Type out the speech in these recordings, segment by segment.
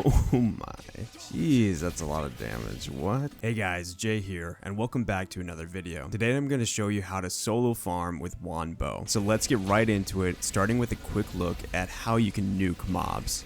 Oh my, jeez, that's a lot of damage. What? Hey guys, Jay here, and welcome back to another video. Today I'm going to show you how to solo farm with wand bow. So let's get right into it, starting with a quick look at how you can nuke mobs.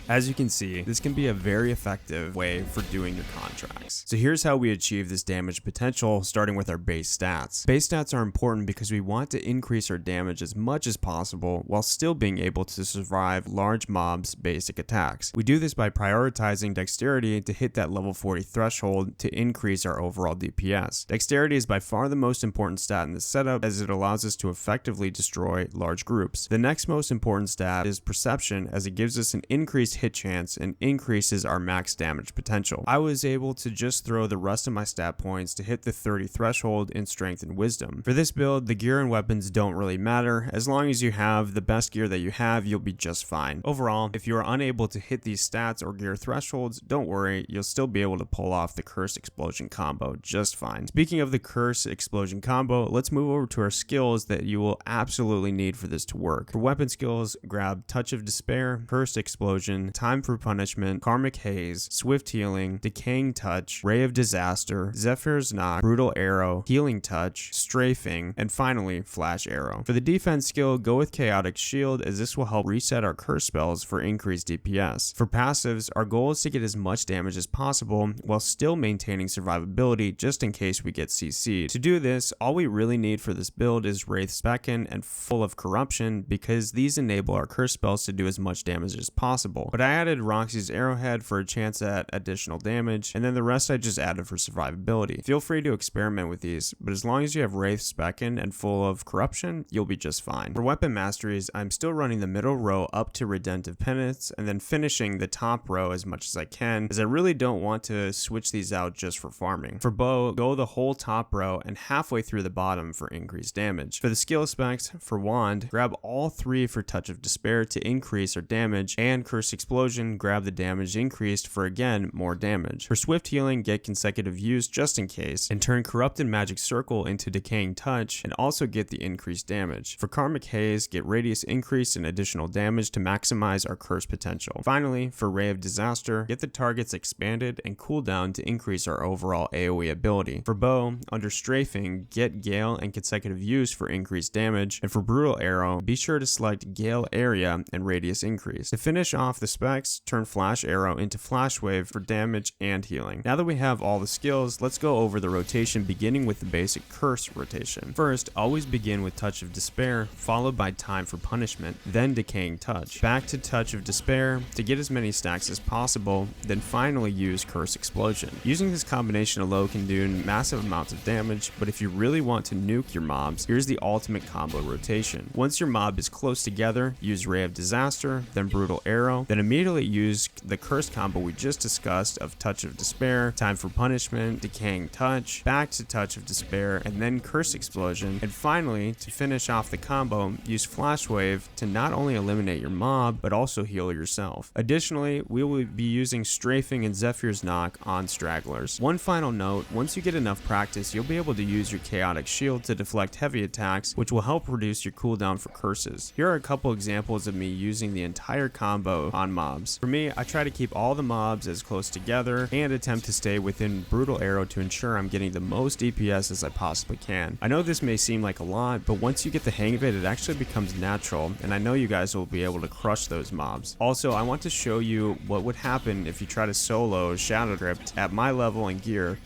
As you can see, this can be a very effective way for doing your contracts. So here's how we achieve this damage potential, starting with our base stats. Base stats are important because we want to increase our damage as much as possible while still being able to survive large mobs' basic attacks. We do this by prioritizing dexterity to hit that level 40 threshold to increase our overall DPS. Dexterity is by far the most important stat in this setup as it allows us to effectively destroy large groups. The next most important stat is perception, as it gives us an increased hit chance and increases our max damage potential. I was able to just throw the rest of my stat points to hit the 30 threshold in strength and wisdom. For this build, the gear and weapons don't really matter. As long as you have the best gear that you have, you'll be just fine. Overall, if you are unable to hit these stats or gear thresholds, don't worry, you'll still be able to pull off the curse explosion combo just fine. Speaking of the curse explosion combo, let's move over to our skills that you will absolutely need for this to work. For weapon skills, grab Touch of Despair, Curse Explosion, Time for Punishment, Karmic Haze, Swift Healing, Decaying Touch, Ray of Disaster, Zephyr's Knock, Brutal Arrow, Healing Touch, Strafing, and finally Flash Arrow. For the defense skill, go with Chaotic Shield, as this will help reset our curse spells for increased DPS. For passives, our goal is to get as much damage as possible while still maintaining survivability just in case we get CC'd. To do this, all we really need for this build is Wraith's Beckon and Full of Corruption, because these enable our curse spells to do as much damage as possible. But I added Roxy's Arrowhead for a chance at additional damage, and then the rest I just added for survivability. Feel free to experiment with these, but as long as you have Wraith's Beckon and Full of Corruption, you'll be just fine. For weapon masteries, I'm still running the middle row up to Redemptive Penance, and then finishing the top row as much as I can, as I really don't want to switch these out just for farming. For bow, go the whole top row and halfway through the bottom for increased damage. For the skill specs, for wand, grab all three for Touch of Despair to increase our damage, and Curse Explosion, grab the damage increased for again more damage. For Swift Healing, get consecutive use just in case, and turn Corrupted Magic Circle into Decaying Touch and also get the increased damage. For Karmic Haze, get radius increase and additional damage to maximize our curse potential. Finally, for Ray of Disaster, get the targets expanded and cooldown to increase our overall AoE ability. For bow, under Strafing, get Gale and consecutive use for increased damage, and for Brutal Arrow, be sure to select Gale Area and radius increase. To finish off the specs, turn Flash Arrow into Flash Wave for damage and healing. Now that we have all the skills, let's go over the rotation, beginning with the basic curse rotation. First, always begin with Touch of Despair, followed by Time for Punishment, then Decaying Touch. Back to Touch of Despair to get as many stacks as possible, then finally use Curse Explosion. Using this combination alone can do massive amounts of damage, but if you really want to nuke your mobs, here's the ultimate combo rotation. Once your mob is close together, use Ray of Disaster, then Brutal Arrow, then immediately use the curse combo we just discussed of Touch of Despair, Time for Punishment, Decaying Touch, back to Touch of Despair, and then Curse Explosion. And finally, to finish off the combo, use Flash Wave to not only eliminate your mob, but also heal yourself. Additionally, we will be using Strafing and Zephyr's Knock on stragglers. One final note, once you get enough practice, you'll be able to use your Chaotic Shield to deflect heavy attacks, which will help reduce your cooldown for curses. Here are a couple examples of me using the entire combo on mobs. For me, I try to keep all the mobs as close together and attempt to stay within Brutal Arrow to ensure I'm getting the most DPS as I possibly can. I know this may seem like a lot, but once you get the hang of it, it actually becomes natural, and I know you guys will be able to crush those mobs. Also, I want to show you what would happen if you try to solo Shadow Crypt at my level and gear.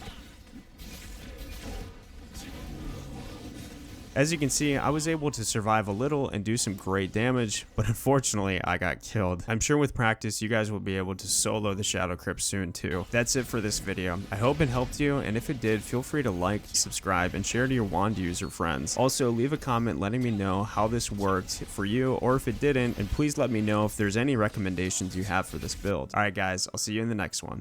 As you can see, I was able to survive a little and do some great damage, but unfortunately I got killed. I'm sure with practice you guys will be able to solo the Shadow Crypt soon too. That's it for this video. I hope it helped you, and if it did, feel free to like, subscribe, and share to your wand user friends. Also, leave a comment letting me know how this worked for you, or if it didn't, and please let me know if there's any recommendations you have for this build. Alright guys, I'll see you in the next one.